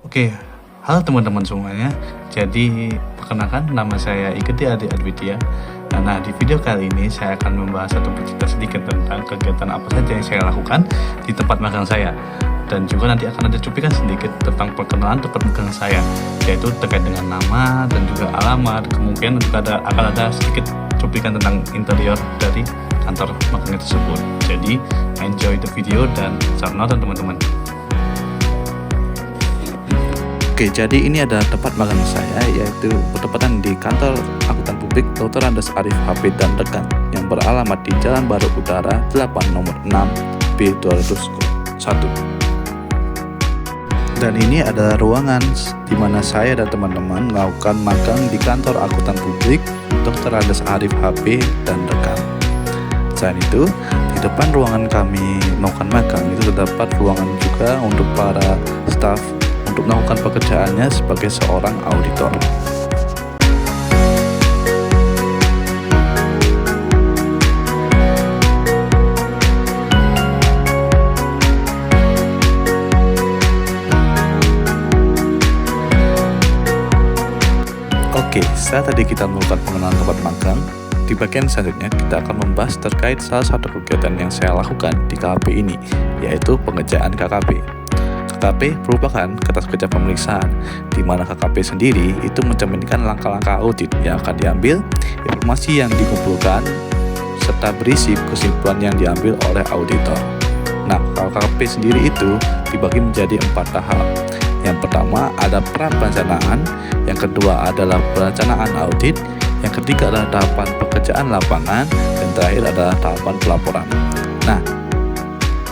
Oke, halo teman-teman semuanya. Jadi, perkenalkan nama saya Igede Adi Adwitya. Nah, di video kali ini saya akan membahas atau bercerita sedikit tentang kegiatan apa saja yang saya lakukan di tempat magang saya. Dan juga nanti akan ada cuplikan sedikit tentang perkenalan tempat magang saya, yaitu terkait dengan nama dan juga alamat. Kemungkinan juga akan ada sedikit cuplikan tentang interior dari kantor magang tersebut. Jadi, enjoy the video dan selamat nonton teman-teman. Oke, jadi ini ada tempat magang saya, yaitu bertepatan di kantor akuntan publik Dr. Andes Arif HP dan rekan yang beralamat di Jalan Baru Utara 8 nomor 6 B201. Dan ini adalah ruangan di mana saya dan teman-teman melakukan magang di kantor akuntan publik Dr. Andes Arif HP dan rekan. Selain itu, di depan ruangan kami melakukan magang itu terdapat ruangan juga untuk para staf untuk melakukan pekerjaannya sebagai seorang auditor. Oke, setelah tadi kita melakukan pengenalan tempat magang, di bagian selanjutnya kita akan membahas terkait salah satu kegiatan yang saya lakukan di KKP ini, yaitu pengerjaan KKP. KKP merupakan kertas kerja pemeriksaan, di mana KKP sendiri itu mencerminkan langkah-langkah audit yang akan diambil, informasi yang dikumpulkan, serta berisi kesimpulan yang diambil oleh auditor. Nah, kalau KKP sendiri itu dibagi menjadi 4 tahap. Yang pertama ada perencanaan, yang kedua adalah perencanaan audit, yang ketiga adalah tahapan pekerjaan lapangan, dan terakhir adalah tahapan pelaporan. Nah,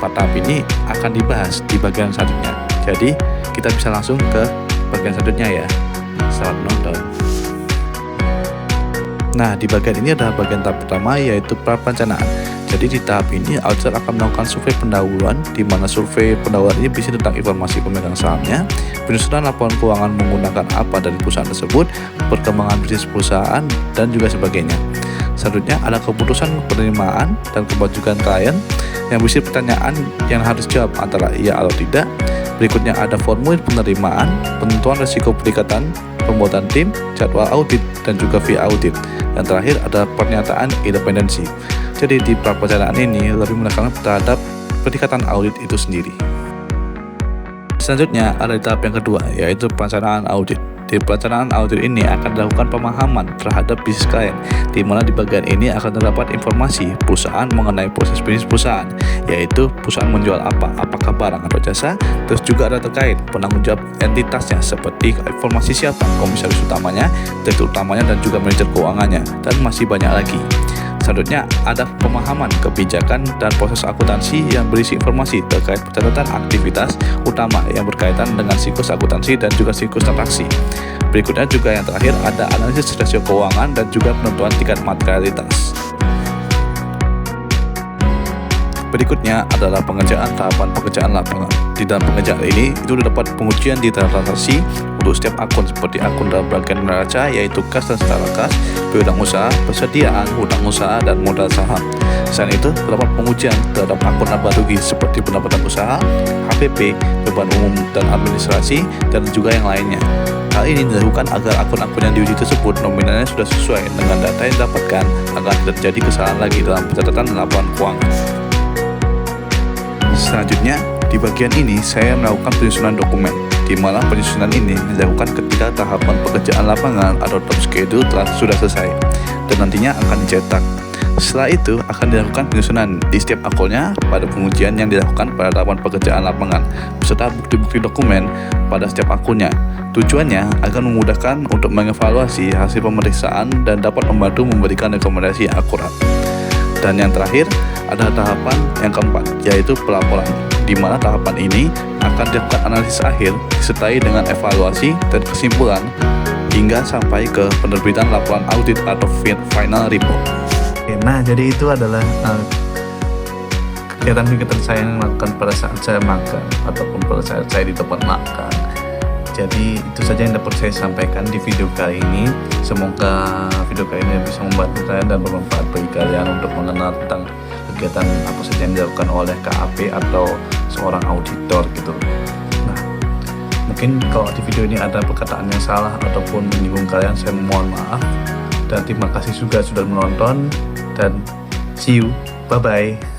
4 tahap ini akan dibahas di bagian selanjutnya. Jadi, kita bisa langsung ke bagian selanjutnya ya. Selamat menonton. Nah, di bagian ini adalah bagian tahap pertama, yaitu perencanaan. Jadi di tahap ini, auditor akan melakukan survei pendahuluan, di mana survei pendahuluan ini berisi tentang informasi pemegang sahamnya, penyusunan laporan keuangan menggunakan apa dari perusahaan tersebut, perkembangan bisnis perusahaan, dan juga sebagainya. Selanjutnya ada keputusan penerimaan dan kebajukan klien yang berisi pertanyaan yang harus dijawab antara iya atau tidak. Berikutnya ada formulir penerimaan, penentuan risiko perikatan, pembuatan tim, jadwal audit, dan juga fee audit. Dan terakhir ada pernyataan independensi. Jadi di perencanaan ini lebih menekankan terhadap perikatan audit itu sendiri. Selanjutnya ada di tahap yang kedua, yaitu perencanaan audit. Di perencanaan audit ini akan dilakukan pemahaman terhadap bisnis klien, di mana di bagian ini akan terdapat informasi perusahaan mengenai proses bisnis perusahaan, yaitu perusahaan menjual apa, apakah barang atau jasa, terus juga ada terkait penanggung jawab entitasnya seperti informasi siapa komisaris utamanya, direktur utamanya, dan juga manajer keuangannya, dan masih banyak lagi. Selanjutnya ada pemahaman kebijakan dan proses akuntansi yang berisi informasi terkait pencatatan aktivitas utama yang berkaitan dengan siklus akuntansi dan juga siklus transaksi. Berikutnya juga yang terakhir ada analisis rasio keuangan dan juga penentuan tingkat materialitas. Berikutnya adalah pengerjaan tahapan pekerjaan lapangan. Di dalam pengerjaan ini itu terdapat pengujian di transaksi untuk setiap akun seperti akun dalam bagian neraca, yaitu kas dan setara kas, piutang usaha, persediaan, hutang usaha, dan modal saham. Selain itu terdapat pengujian terhadap akun laba rugi seperti pendapatan usaha, HPP, beban umum dan administrasi, dan juga yang lainnya. Hal ini dilakukan agar akun-akun yang diuji tersebut nominalnya sudah sesuai dengan data yang didapatkan agar tidak terjadi kesalahan lagi dalam pencatatan laporan keuangan. Selanjutnya, di bagian ini saya melakukan penyusunan dokumen, di mana penyusunan ini dilakukan ketika tahapan pekerjaan lapangan atau top schedule sudah selesai dan nantinya akan dicetak. Setelah itu akan dilakukan penyusunan di setiap akunnya pada pengujian yang dilakukan pada tahapan pekerjaan lapangan beserta bukti-bukti dokumen pada setiap akunnya. Tujuannya agar memudahkan untuk mengevaluasi hasil pemeriksaan dan dapat membantu memberikan rekomendasi yang akurat. Dan yang terakhir ada tahapan yang keempat, yaitu pelaporan, di mana tahapan ini akan dilakukan analisis akhir disertai dengan evaluasi dan kesimpulan hingga sampai ke penerbitan laporan audit atau final report. Nah, jadi itu adalah kegiatan-kegiatan saya yang melakukan pada saat saya magang ataupun pada saat saya di tempat magang. Jadi itu saja yang dapat saya sampaikan di video kali ini. Semoga video kali ini bisa membantu kalian dan bermanfaat bagi kalian untuk mengenal tentang kegiatan apa saja yang dilakukan oleh KAP atau seorang auditor gitu. Nah, Mungkin kalau di video ini ada perkataan yang salah ataupun menyinggung kalian, saya mohon maaf. Dan terima kasih juga sudah menonton, dan see you, bye bye.